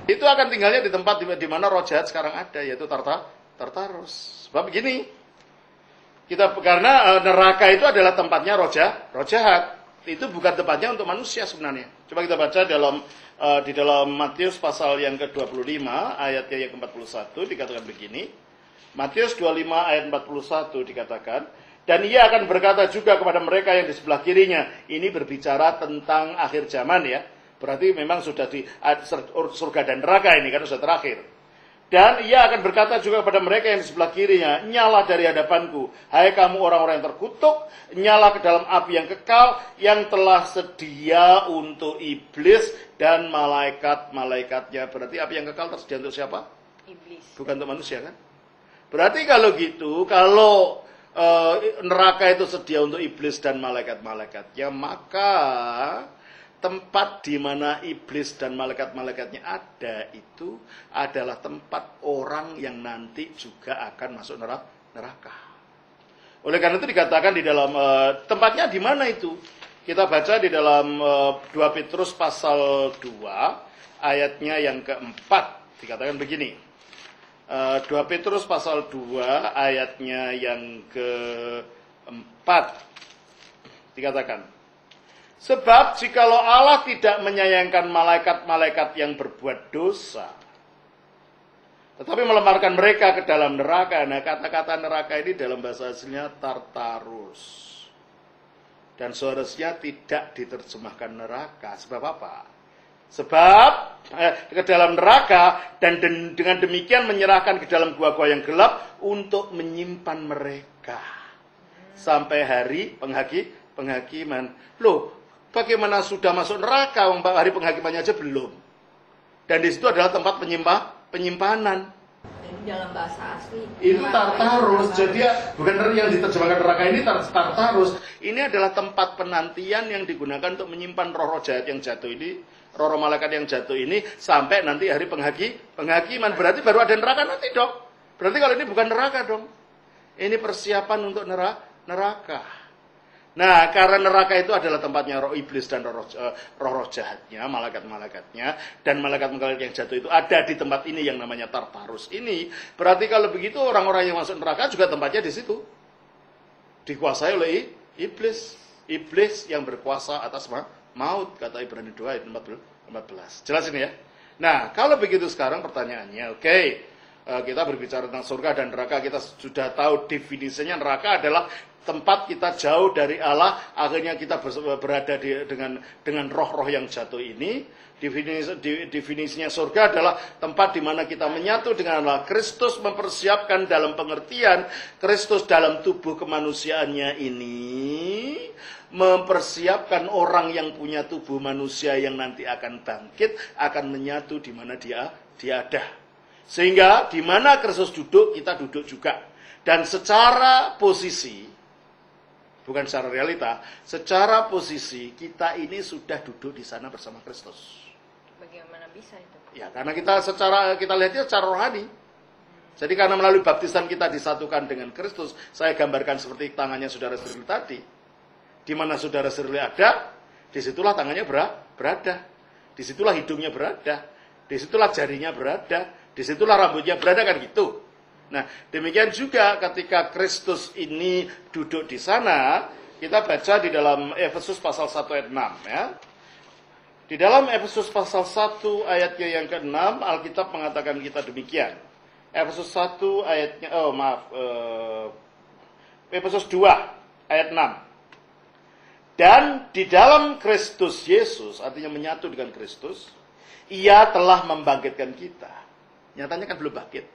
Itu akan tinggalnya di tempat di mana roh jahat sekarang ada, yaitu Tartarus. Sebab begini, karena neraka itu adalah tempatnya roh jahat. Itu bukan tempatnya untuk manusia sebenarnya. Coba kita baca di dalam Matius pasal yang ke-25 ayatnya yang ke-41 dikatakan begini. Matius 25 ayat 41 dikatakan, dan ia akan berkata juga kepada mereka yang di sebelah kirinya. Ini berbicara tentang akhir zaman ya. Berarti memang sudah di surga dan neraka ini kan sudah terakhir. Dan ia akan berkata juga kepada mereka yang di sebelah kirinya, nyala dari hadapanku, hai kamu orang-orang yang terkutuk, nyala ke dalam api yang kekal, yang telah sedia untuk iblis dan malaikat-malaikatnya. Berarti api yang kekal tersedia untuk siapa? Iblis. Bukan untuk manusia kan? Berarti kalau gitu, kalau neraka itu sedia untuk iblis dan malaikat-malaikatnya, maka tempat di mana iblis dan malaikat-malaikatnya ada itu adalah tempat orang yang nanti juga akan masuk neraka. Oleh karena itu dikatakan di dalam tempatnya di mana itu? Kita baca di dalam 2 Petrus pasal 2 ayatnya yang keempat dikatakan begini. 2 Petrus pasal 2 ayatnya yang keempat dikatakan, sebab jikalau Allah tidak menyayangkan malaikat-malaikat yang berbuat dosa, tetapi melemparkan mereka ke dalam neraka. Nah, kata-kata neraka ini dalam bahasa aslinya Tartarus. Dan seharusnya tidak diterjemahkan neraka. Sebab apa? Sebab ke dalam neraka dan dengan demikian menyerahkan ke dalam gua-gua yang gelap untuk menyimpan mereka sampai hari penghakiman. Loh, bagaimana sudah masuk neraka, hari penghakimannya aja belum. Dan di situ adalah tempat penyimpanan. Ini dalam bahasa asli. Itu Tartarus. Jadi bukan yang diterjemahkan neraka ini Tartarus. Ini adalah tempat penantian yang digunakan untuk menyimpan roh-roh jahat yang jatuh ini, roh-roh malaikat yang jatuh ini sampai nanti hari penghakiman. Berarti baru ada neraka nanti dong. Berarti kalau ini bukan neraka dong. Ini persiapan untuk neraka. Nah, karena neraka itu adalah tempatnya roh iblis dan roh jahatnya, malaikat-malaikatnya, dan malaikat-malaikat yang jatuh itu ada di tempat ini yang namanya Tartarus ini. Berarti kalau begitu orang-orang yang masuk neraka juga tempatnya di situ. Dikuasai oleh iblis. Iblis yang berkuasa atas maut, kata Ibrani 2 ayat 14. Jelas ini ya? Nah, kalau begitu sekarang pertanyaannya, oke. Kita berbicara tentang surga dan neraka, kita sudah tahu definisinya. Neraka adalah tempat kita jauh dari Allah, akhirnya kita berada dengan roh-roh yang jatuh ini. Definisinya surga adalah tempat di mana kita menyatu dengan Allah. Kristus mempersiapkan dalam pengertian Kristus dalam tubuh kemanusiaannya ini mempersiapkan orang yang punya tubuh manusia yang nanti akan bangkit, akan menyatu di mana dia ada. Sehingga di mana Kristus duduk, kita duduk juga. Dan secara posisi, bukan secara realita, secara posisi kita ini sudah duduk di sana bersama Kristus. Bagaimana bisa itu? Ya, karena kita lihatnya secara rohani. Jadi karena melalui baptisan kita disatukan dengan Kristus, saya gambarkan seperti tangannya saudara Sirli tadi. Di mana saudara Sirli ada, disitulah tangannya berada. Disitulah hidungnya berada. Disitulah jarinya berada. Disitulah rambutnya berada, kan gitu. Nah, demikian juga ketika Kristus ini duduk di sana, kita baca di dalam Efesus pasal 1 ayat 6 ya. Di dalam Efesus pasal 1 ayatnya yang ke-6, Alkitab mengatakan kita demikian. Efesus 1 ayatnya, Efesus 2 ayat 6. Dan di dalam Kristus Yesus, artinya menyatu dengan Kristus, Ia telah membangkitkan kita. Nyatanya kan belum bangkit.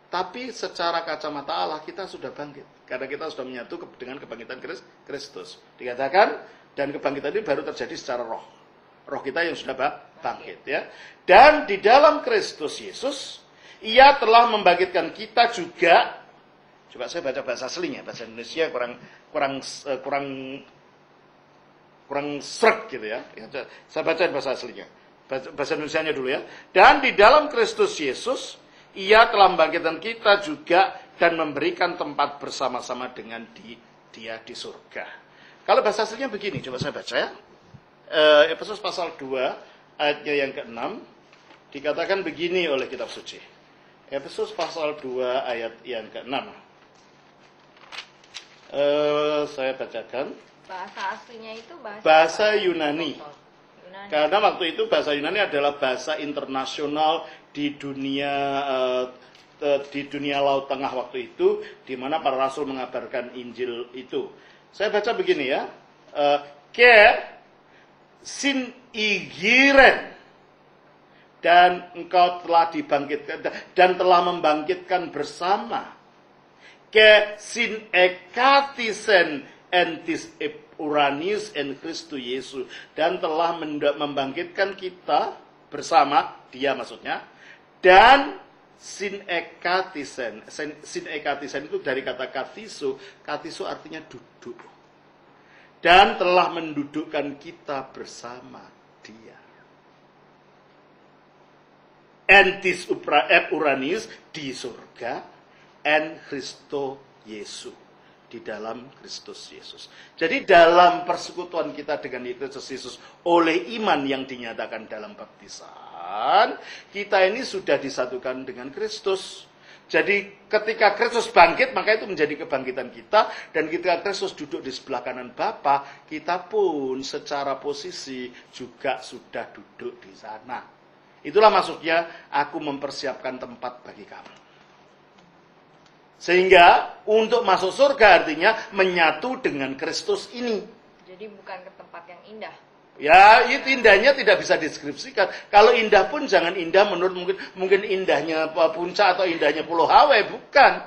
Tapi secara kacamata Allah kita sudah bangkit. Karena kita sudah menyatu dengan kebangkitan Kristus. Dikatakan, dan kebangkitan ini baru terjadi secara roh. Roh kita yang sudah bangkit ya. Dan di dalam Kristus Yesus, Ia telah membangkitkan kita juga. Coba saya baca bahasa aslinya, bahasa Indonesia kurang sreg gitu ya. Saya baca bahasa aslinya. Bahasa Indonesianya dulu ya. Dan di dalam Kristus Yesus, Ia telah membangkitkan kita juga dan memberikan tempat bersama-sama dengan Dia di surga. Kalau bahasa aslinya begini, coba saya baca ya. Efesus pasal 2 ayatnya yang ke-6. dikatakan begini oleh kitab suci. Efesus pasal 2 ayat yang ke-6. Saya bacakan. Bahasa aslinya itu bahasa Yunani. Yunani. Karena waktu itu bahasa Yunani adalah bahasa internasional di dunia Laut Tengah waktu itu, di mana para rasul mengabarkan Injil itu. Saya baca begini ya. Ke sin igiren, dan engkau telah dibangkitkan dan telah membangkitkan bersama. Ke sin ekatisen entis uranis en Kristu Yesus, dan telah membangkitkan kita bersama dia maksudnya. Dan sin ekatisen itu dari kata katisu. Katisu artinya duduk. Dan telah mendudukkan kita bersama dia. Entis uranis di surga, en Kristo Yesus, di dalam Kristus Yesus. Jadi dalam persekutuan kita dengan Kristus Yesus oleh iman yang dinyatakan dalam baptisan, kita ini sudah disatukan dengan Kristus. Jadi ketika Kristus bangkit, maka itu menjadi kebangkitan kita. Dan ketika Kristus duduk di sebelah kanan Bapa, kita pun secara posisi juga sudah duduk di sana. Itulah maksudnya, aku mempersiapkan tempat bagi kamu. Sehingga untuk masuk surga artinya menyatu dengan Kristus ini. Jadi bukan ke tempat yang indah. Ya, itu indahnya tidak bisa deskripsikan. Kalau indah pun jangan indah menurut mungkin indahnya puncak atau indahnya Pulau Hawaii, bukan.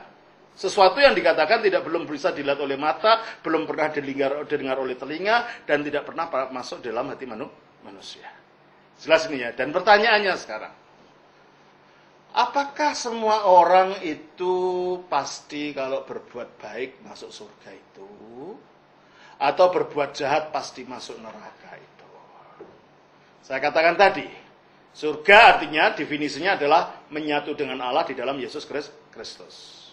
Sesuatu yang dikatakan belum bisa dilihat oleh mata, belum pernah didengar oleh telinga, dan tidak pernah masuk dalam hati manusia. Jelas ini ya. Dan pertanyaannya sekarang, apakah semua orang itu pasti kalau berbuat baik masuk surga itu? Atau berbuat jahat pasti masuk neraka itu? Saya katakan tadi, surga artinya definisinya adalah menyatu dengan Allah di dalam Yesus Kristus.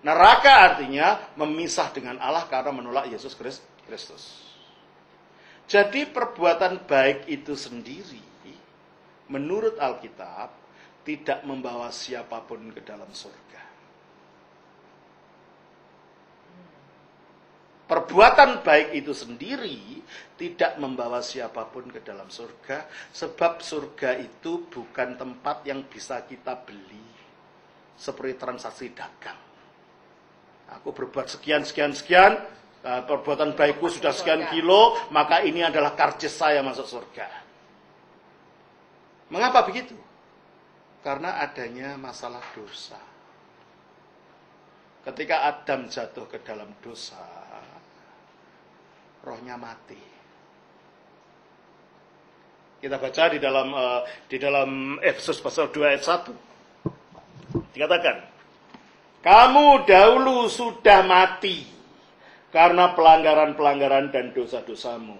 Neraka artinya memisah dengan Allah karena menolak Yesus Kristus. Jadi perbuatan baik itu sendiri, menurut Alkitab, tidak membawa siapapun ke dalam surga. Perbuatan baik itu sendiri tidak membawa siapapun ke dalam surga, sebab surga itu bukan tempat yang bisa kita beli seperti transaksi dagang. Aku berbuat sekian, perbuatan baikku sudah sekian kilo, maka ini adalah karcis saya masuk surga. Mengapa begitu? Karena adanya masalah dosa. Ketika Adam jatuh ke dalam dosa, rohnya mati. Kita baca di dalam Efesus pasal 2 ayat 1. Dikatakan, kamu dahulu sudah mati karena pelanggaran-pelanggaran dan dosa-dosamu.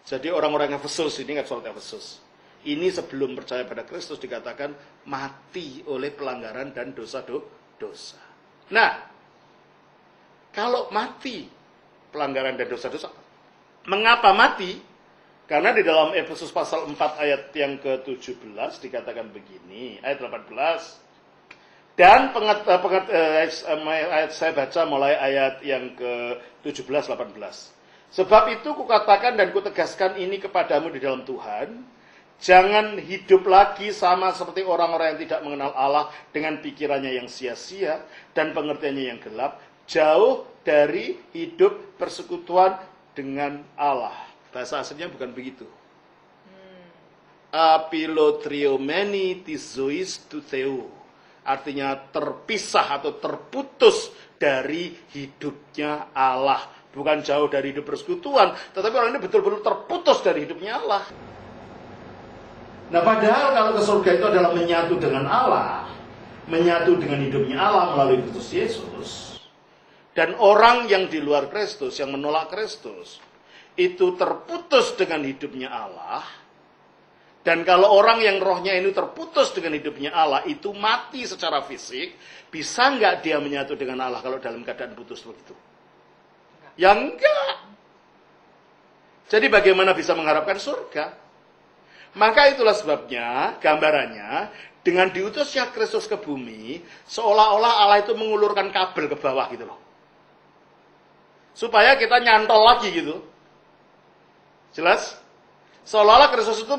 Jadi orang-orang Efesus ini, ingat surat Efesus, ini sebelum percaya pada Kristus dikatakan mati oleh pelanggaran dan dosa-dosa. Nah, kalau mati pelanggaran dan dosa-dosa, mengapa mati? Karena di dalam Efesus pasal 4 ayat yang ke-17 dikatakan begini, ayat 18. Dan ayat saya baca mulai ayat yang ke-17 18. Sebab itu kukatakan dan kutegaskan ini kepadamu di dalam Tuhan, jangan hidup lagi sama seperti orang-orang yang tidak mengenal Allah dengan pikirannya yang sia-sia dan pengertiannya yang gelap, jauh dari hidup persekutuan dengan Allah. Bahasa aslinya bukan begitu. Apilotriomeni tizois tuteu. Artinya terpisah atau terputus dari hidupnya Allah. Bukan jauh dari hidup persekutuan, tetapi orang ini betul-betul terputus dari hidupnya Allah. Nah, padahal kalau ke surga itu adalah menyatu dengan Allah, menyatu dengan hidupnya Allah melalui Kristus Yesus. Dan orang yang di luar Kristus, yang menolak Kristus, itu terputus dengan hidupnya Allah. Dan kalau orang yang rohnya ini terputus dengan hidupnya Allah, itu mati secara fisik, bisa nggak dia menyatu dengan Allah kalau dalam keadaan putus begitu? Ya enggak. Jadi bagaimana bisa mengharapkan surga? Maka itulah sebabnya, gambarannya, dengan diutusnya Kristus ke bumi, seolah-olah Allah itu mengulurkan kabel ke bawah gitu loh. Supaya kita nyantol lagi gitu. Jelas? Seolah-olah Kristus itu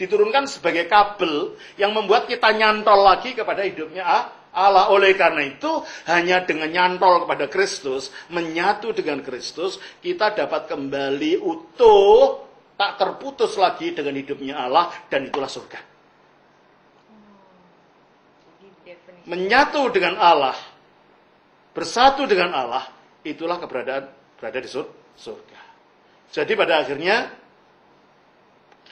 diturunkan sebagai kabel yang membuat kita nyantol lagi kepada hidupnya Allah. Oleh karena itu, hanya dengan nyantol kepada Kristus, menyatu dengan Kristus, kita dapat kembali utuh, tak terputus lagi dengan hidupnya Allah, dan itulah surga. Menyatu dengan Allah, bersatu dengan Allah, itulah keberadaan berada di surga. Jadi pada akhirnya,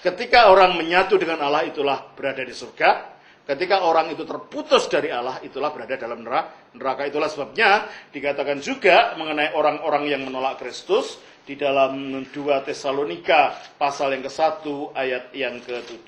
ketika orang menyatu dengan Allah, itulah berada di surga. Ketika orang itu terputus dari Allah, itulah berada dalam neraka. Itulah sebabnya dikatakan juga mengenai orang-orang yang menolak Kristus di dalam 2 Tesalonika pasal yang ke-1 ayat yang ke-7.